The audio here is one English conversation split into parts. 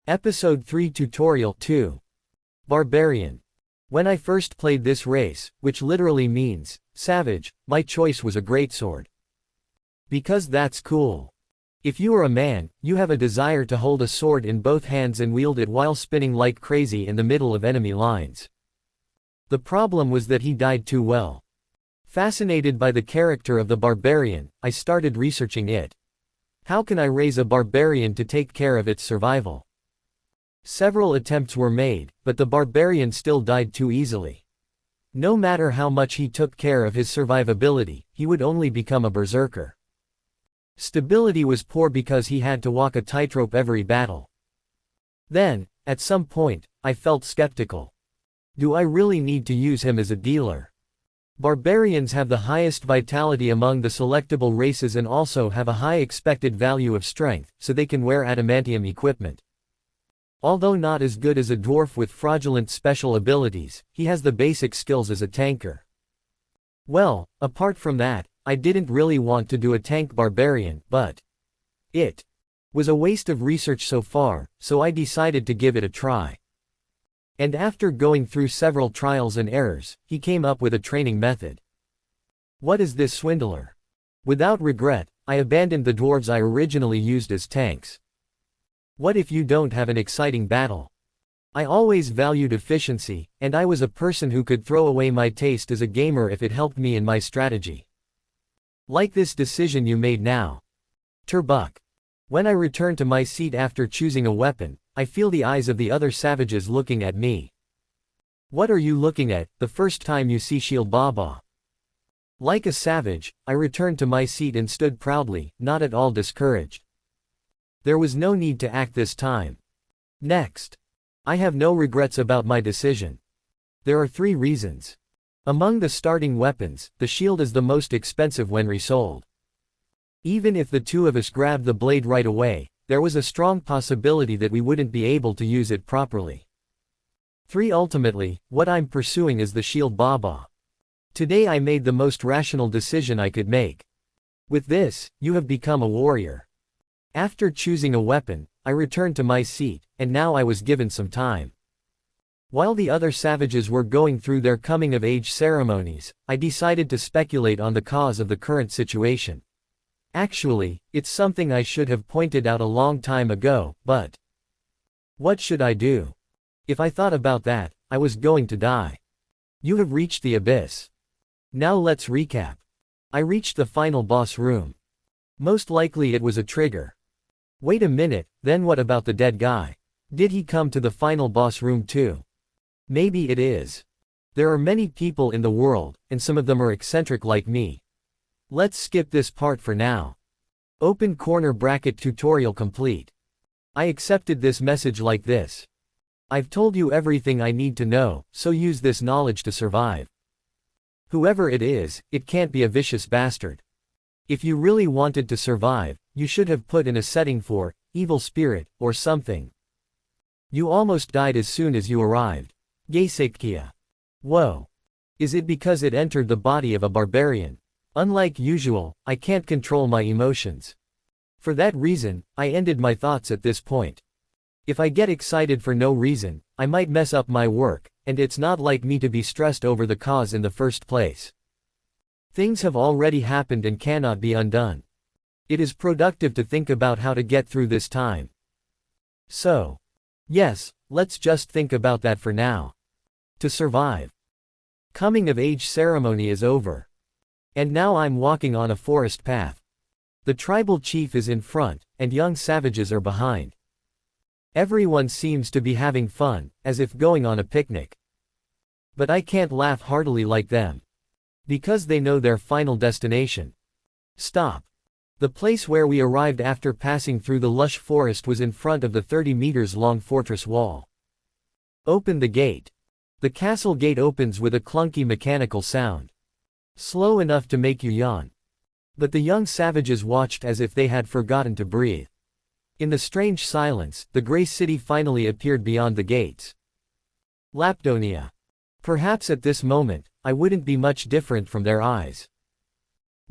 Episode 3 Tutorial 2. Barbarian. When I first played this race, which literally means savage, my choice was a greatsword. Because that's cool. If you are a man, you have a desire to hold a sword in both hands and wield it while spinning like crazy in the middle of enemy lines. The problem was that he died too well. Fascinated by the character of the barbarian, I started researching it. How can I raise a barbarian to take care of its survival? Several attempts were made, but the barbarian still died too easily. No matter how much he took care of his survivability, he would only become a berserker. Stability was poor because he had to walk a tightrope every battle. Then, at some point, I felt skeptical. Do I really need to use him as a dealer? Barbarians have the highest vitality among the selectable races and also have a high expected value of strength, so they can wear adamantium equipment. Although not as good as a dwarf with fraudulent special abilities, he has the basic skills as a tanker. Well, apart from that, I didn't really want to do a tank barbarian, but it was a waste of research so far, so I decided to give it a try. And after going through several trials and errors, he came up with a training method. What is this, swindler? Without regret, I abandoned the dwarves I originally used as tanks. What if you don't have an exciting battle? I always valued efficiency, and I was a person who could throw away my taste as a gamer if it helped me in my strategy. Like this decision you made now. Turbuck. When I return to my seat after choosing a weapon, I feel the eyes of the other savages looking at me. What are you looking at, the first time you see Shield Baba? Like a savage, I returned to my seat and stood proudly, not at all discouraged. There was no need to act this time. Next. I have no regrets about my decision. There are 3 reasons. Among the starting weapons, the shield is the most expensive when resold. Even if the two of us grabbed the blade right away, there was a strong possibility that we wouldn't be able to use it properly. 3. Ultimately, what I'm pursuing is the Shield Baba. Today I made the most rational decision I could make. With this, you have become a warrior. After choosing a weapon, I returned to my seat, and now I was given some time. While the other savages were going through their coming-of-age ceremonies, I decided to speculate on the cause of the current situation. Actually, it's something I should have pointed out a long time ago, but what should I do? If I thought about that, I was going to die. You have reached the abyss. Now let's recap. I reached the final boss room. Most likely it was a trigger. Wait a minute, then what about the dead guy? Did he come to the final boss room too? Maybe it is. There are many people in the world, and some of them are eccentric like me. Let's skip this part for now. Open corner bracket tutorial complete. I accepted this message like this. I've told you everything I need to know, so use this knowledge to survive. Whoever it is, it can't be a vicious bastard. If you really wanted to survive, you should have put in a setting for evil spirit, or something. You almost died as soon as you arrived. Geisekkia. Whoa. Is it because it entered the body of a barbarian? Unlike usual, I can't control my emotions. For that reason, I ended my thoughts at this point. If I get excited for no reason, I might mess up my work, and it's not like me to be stressed over the cause in the first place. Things have already happened and cannot be undone. It is productive to think about how to get through this time. So, yes, let's just think about that for now. To survive. Coming of age ceremony is over. And now I'm walking on a forest path. The tribal chief is in front, and young savages are behind. Everyone seems to be having fun, as if going on a picnic. But I can't laugh heartily like them. Because they know their final destination. Stop. The place where we arrived after passing through the lush forest was in front of the 30 meters long fortress wall. Open the gate. The castle gate opens with a clunky mechanical sound. Slow enough to make you yawn. But the young savages watched as if they had forgotten to breathe. In the strange silence, the gray city finally appeared beyond the gates. Lapdonia. Perhaps at this moment, I wouldn't be much different from their eyes.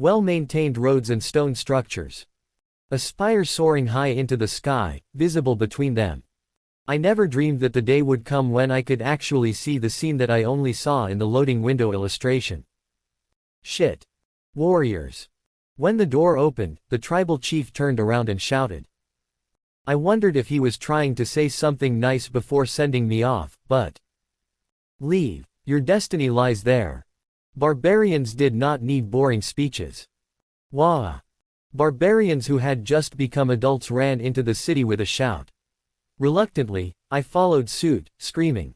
Well-maintained roads and stone structures. A spire soaring high into the sky, visible between them. I never dreamed that the day would come when I could actually see the scene that I only saw in the loading window illustration. Shit. Warriors. When the door opened, the tribal chief turned around and shouted. I wondered if he was trying to say something nice before sending me off, but leave. Your destiny lies there. Barbarians did not need boring speeches. Wah! Barbarians who had just become adults ran into the city with a shout. Reluctantly, I followed suit, screaming.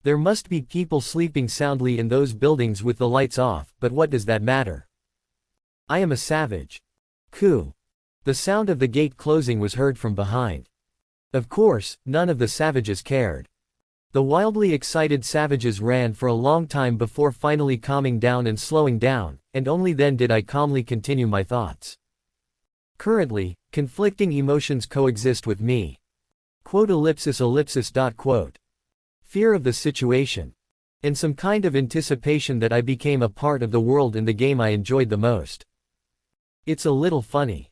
There must be people sleeping soundly in those buildings with the lights off, but what does that matter? I am a savage. Coo. The sound of the gate closing was heard from behind. Of course, none of the savages cared. The wildly excited savages ran for a long time before finally calming down and slowing down, and only then did I calmly continue my thoughts. Currently, conflicting emotions coexist with me. Quote. Fear of the situation. And some kind of anticipation that I became a part of the world in the game I enjoyed the most. It's a little funny.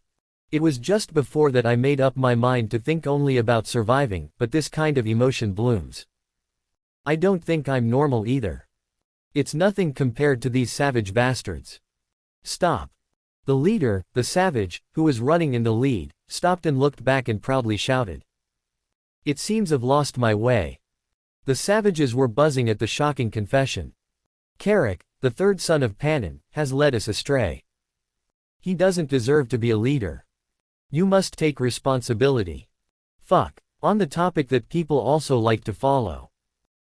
It was just before that I made up my mind to think only about surviving, but this kind of emotion blooms. I don't think I'm normal either. It's nothing compared to these savage bastards. Stop. The leader, the savage, who was running in the lead, stopped and looked back and proudly shouted. It seems I've lost my way. The savages were buzzing at the shocking confession. Carrick, the third son of Panin, has led us astray. He doesn't deserve to be a leader. You must take responsibility. Fuck. On the topic that people also like to follow.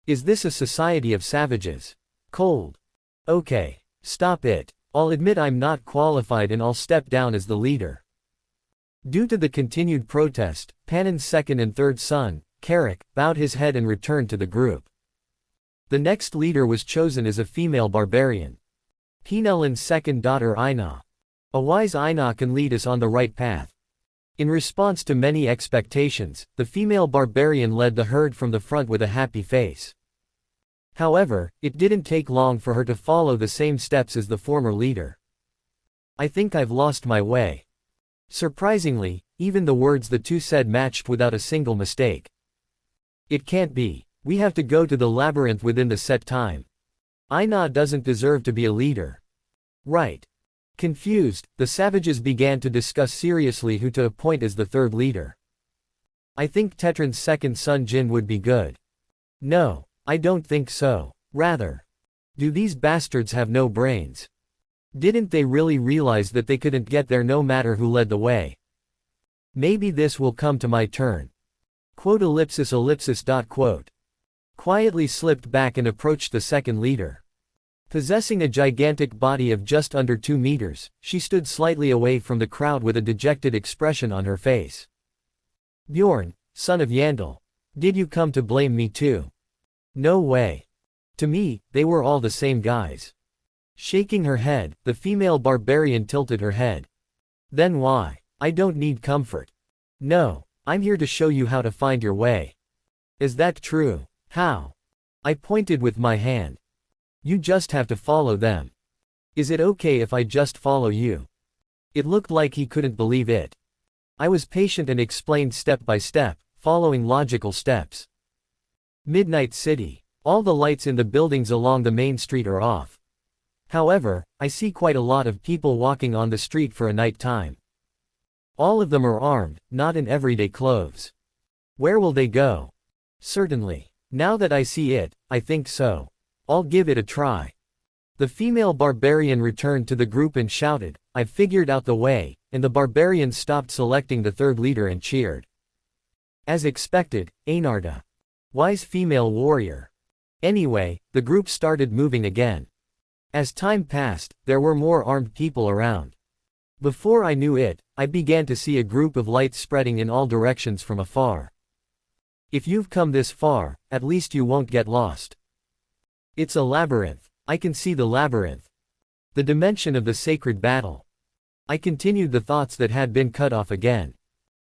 Is this a society of savages? Cold. Okay. Stop it. I'll admit I'm not qualified and I'll step down as the leader. Due to the continued protest, Panin's second and third son, Carrick, bowed his head and returned to the group. The next leader was chosen as a female barbarian. Penelin's second daughter Aina. A wise Aina can lead us on the right path. In response to many expectations, the female barbarian led the herd from the front with a happy face. However, it didn't take long for her to follow the same steps as the former leader. I think I've lost my way. Surprisingly, even the words the two said matched without a single mistake. It can't be. We have to go to the labyrinth within the set time. Aina doesn't deserve to be a leader. Right. Confused, the savages began to discuss seriously who to appoint as the third leader. I think Tetran's second son Jin would be good. No, I don't think so. Rather. Do these bastards have no brains? Didn't they really realize that they couldn't get there no matter who led the way? Maybe this will come to my turn. Quote. Quietly slipped back and approached the second leader. Possessing a gigantic body of just under 2 meters, she stood slightly away from the crowd with a dejected expression on her face. Bjorn, son of Yandel. Did you come to blame me too? No way. To me, they were all the same guys. Shaking her head, the female barbarian tilted her head. Then why? I don't need comfort. No, I'm here to show you how to find your way. Is that true? How? I pointed with my hand. You just have to follow them. Is it okay if I just follow you? It looked like he couldn't believe it. I was patient and explained step by step, following logical steps. Midnight City. All the lights in the buildings along the main street are off. However, I see quite a lot of people walking on the street for a night time. All of them are armed, not in everyday clothes. Where will they go? Certainly. Now that I see it, I think so. I'll give it a try. The female barbarian returned to the group and shouted, I've figured out the way, and the barbarians stopped selecting the third leader and cheered. As expected, Einarda. Wise female warrior. Anyway, the group started moving again. As time passed, there were more armed people around. Before I knew it, I began to see a group of lights spreading in all directions from afar. If you've come this far, at least you won't get lost. It's a labyrinth. I can see the labyrinth. The dimension of the sacred battle. I continued the thoughts that had been cut off again.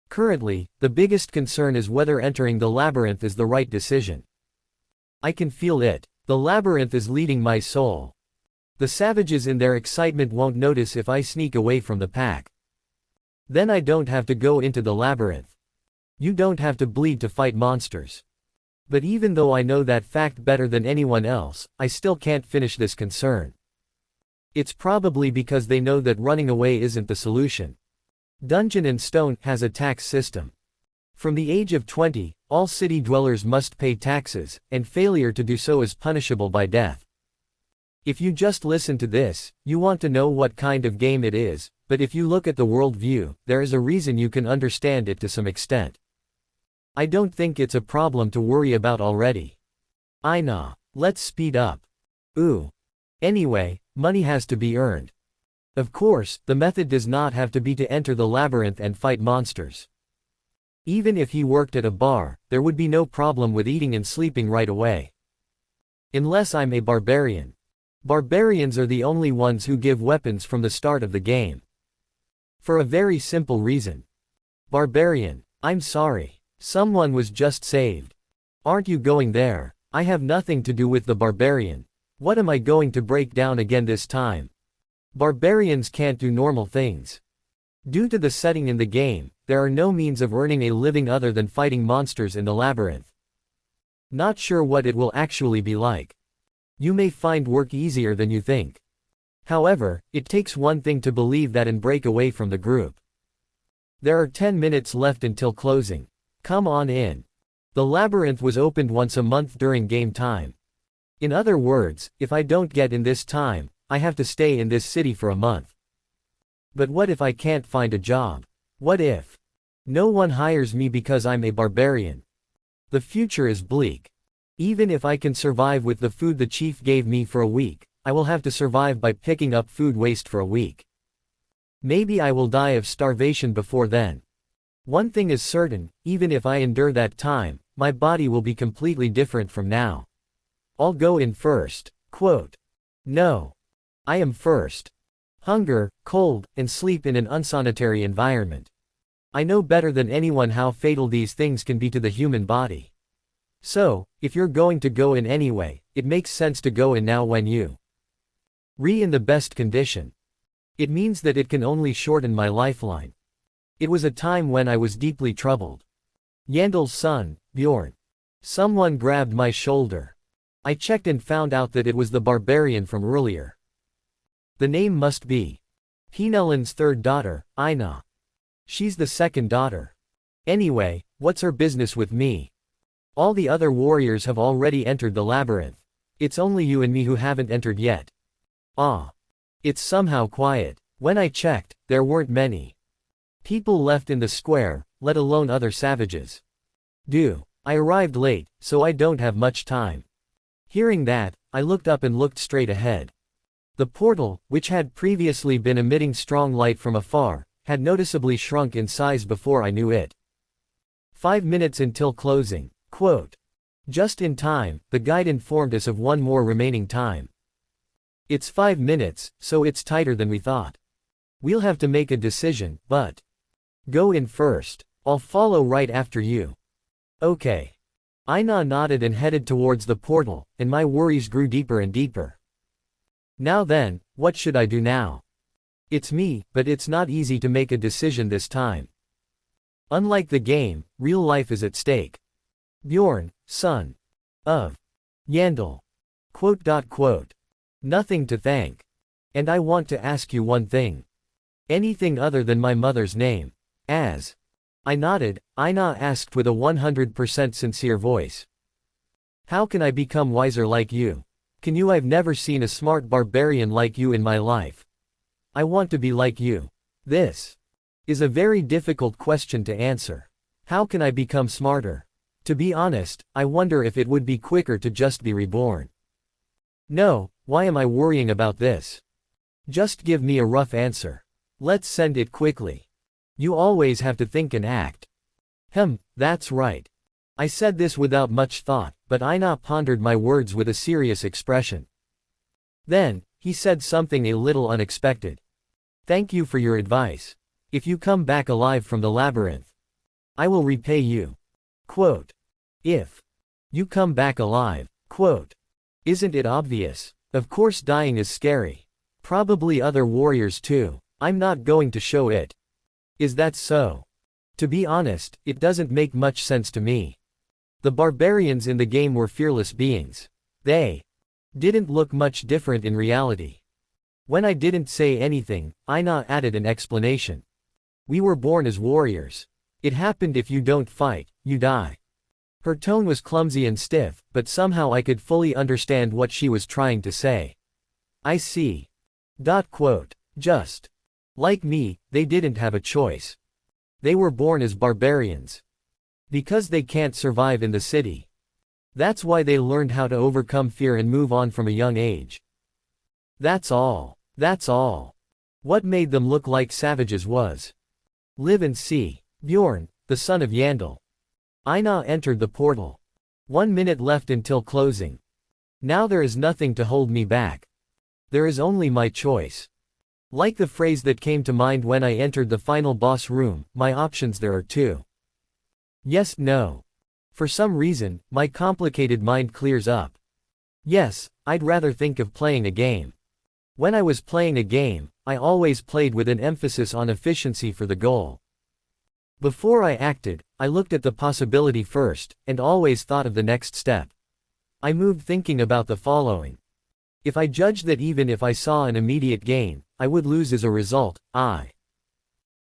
Currently, the biggest concern is whether entering the labyrinth is the right decision. I can feel it. The labyrinth is leading my soul. The savages in their excitement won't notice if I sneak away from the pack. Then I don't have to go into the labyrinth. You don't have to bleed to fight monsters. But even though I know that fact better than anyone else, I still can't finish this concern. It's probably because they know that running away isn't the solution. Dungeon and Stone has a tax system. From the age of 20, all city dwellers must pay taxes, and failure to do so is punishable by death. If you just listen to this, you want to know what kind of game it is, but if you look at the world view, there is a reason you can understand it to some extent. I don't think it's a problem to worry about already. I know. Let's speed up. Ooh. Anyway, money has to be earned. Of course, the method does not have to be to enter the labyrinth and fight monsters. Even if he worked at a bar, there would be no problem with eating and sleeping right away. Unless I'm a barbarian. Barbarians are the only ones who give weapons from the start of the game. For a very simple reason. Barbarian, I'm sorry. Someone was just saved. Aren't you going there? I have nothing to do with the barbarian. What am I going to break down again this time? Barbarians can't do normal things. Due to the setting in the game, there are no means of earning a living other than fighting monsters in the labyrinth. Not sure what it will actually be like. You may find work easier than you think. However, it takes one thing to believe that and break away from the group. There are 10 minutes left until closing. Come on in. The labyrinth was opened once a month during game time. In other words, if I don't get in this time, I have to stay in this city for a month. But what if I can't find a job? What if no one hires me because I'm a barbarian? The future is bleak. Even if I can survive with the food the chief gave me for a week, I will have to survive by picking up food waste for a week. Maybe I will die of starvation before then. One thing is certain, even if I endure that time, my body will be completely different from now. I'll go in first. Quote. No. I am first. Hunger, cold, and sleep in an unsanitary environment. I know better than anyone how fatal these things can be to the human body. So, if you're going to go in anyway, it makes sense to go in now when you in the best condition. It means that it can only shorten my lifeline. It was a time when I was deeply troubled. Yandel's son, Bjorn. Someone grabbed my shoulder. I checked and found out that it was the barbarian from earlier. The name must be Penelin's third daughter, Ina. She's the second daughter. Anyway, what's her business with me? All the other warriors have already entered the labyrinth. It's only you and me who haven't entered yet. Ah. It's somehow quiet. When I checked, there weren't many people left in the square, let alone other savages. I arrived late, so I don't have much time. Hearing that, I looked up and looked straight ahead. The portal, which had previously been emitting strong light from afar, had noticeably shrunk in size before I knew it. 5 minutes until closing. Quote. Just in time, the guide informed us of one more remaining time. It's 5 minutes, so it's tighter than we thought. We'll have to make a decision, but go in first. I'll follow right after you. Okay. Ina nodded and headed towards the portal, and my worries grew deeper and deeper. Now then, what should I do now? It's me, but it's not easy to make a decision this time. Unlike the game, real life is at stake. Bjorn, son of Yandel. Quote. Nothing to thank. And I want to ask you one thing. Anything other than my mother's name. As I nodded, Ina asked with a 100% sincere voice. How can I become wiser like you? Can you? I've never seen a smart barbarian like you in my life. I want to be like you. This is a very difficult question to answer. How can I become smarter? To be honest, I wonder if it would be quicker to just be reborn. No, why am I worrying about this? Just give me a rough answer. Let's send it quickly. You always have to think and act. That's right. I said this without much thought, but Ina pondered my words with a serious expression. Then, he said something a little unexpected. Thank you for your advice. If you come back alive from the labyrinth, I will repay you. Quote. If you come back alive. Quote. Isn't it obvious? Of course dying is scary. Probably other warriors too. I'm not going to show it. Is that so? To be honest, it doesn't make much sense to me. The barbarians in the game were fearless beings. They didn't look much different in reality. When I didn't say anything, Aina added an explanation. We were born as warriors. It happened if you don't fight, you die. Her tone was clumsy and stiff, but somehow I could fully understand what she was trying to say. I see. Just like me, they didn't have a choice. They were born as barbarians. Because they can't survive in the city. That's why they learned how to overcome fear and move on from a young age. That's all. That's all. What made them look like savages was live and see. Bjorn, the son of Yandel. Aina entered the portal. 1 minute left until closing. Now there is nothing to hold me back. There is only my choice. Like the phrase that came to mind when I entered the final boss room, my options there are two. Yes, no. For some reason, my complicated mind clears up. Yes, I'd rather think of playing a game. When I was playing a game, I always played with an emphasis on efficiency for the goal. Before I acted, I looked at the possibility first, and always thought of the next step. I moved thinking about the following. If I judged that even if I saw an immediate gain, I would lose as a result, I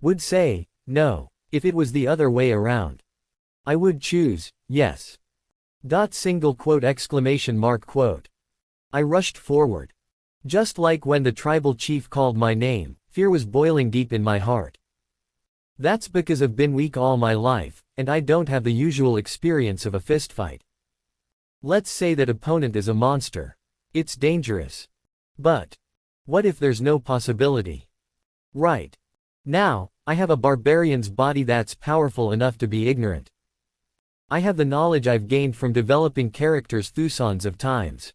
would say, no. If it was the other way around, I would choose, yes. Exclamation mark quote. I rushed forward. Just like when the tribal chief called my name, fear was boiling deep in my heart. That's because I've been weak all my life, and I don't have the usual experience of a fistfight. Let's say that opponent is a monster. It's dangerous. But what if there's no possibility? Right. Now, I have a barbarian's body that's powerful enough to be ignorant. I have the knowledge I've gained from developing characters thousands of times.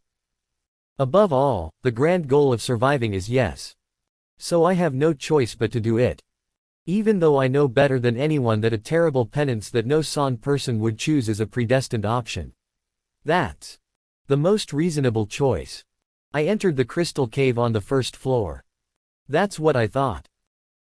Above all, the grand goal of surviving is yes. So I have no choice but to do it. Even though I know better than anyone that a terrible penance that no San person would choose is a predestined option. That's the most reasonable choice. I entered the crystal cave on the first floor. That's what I thought.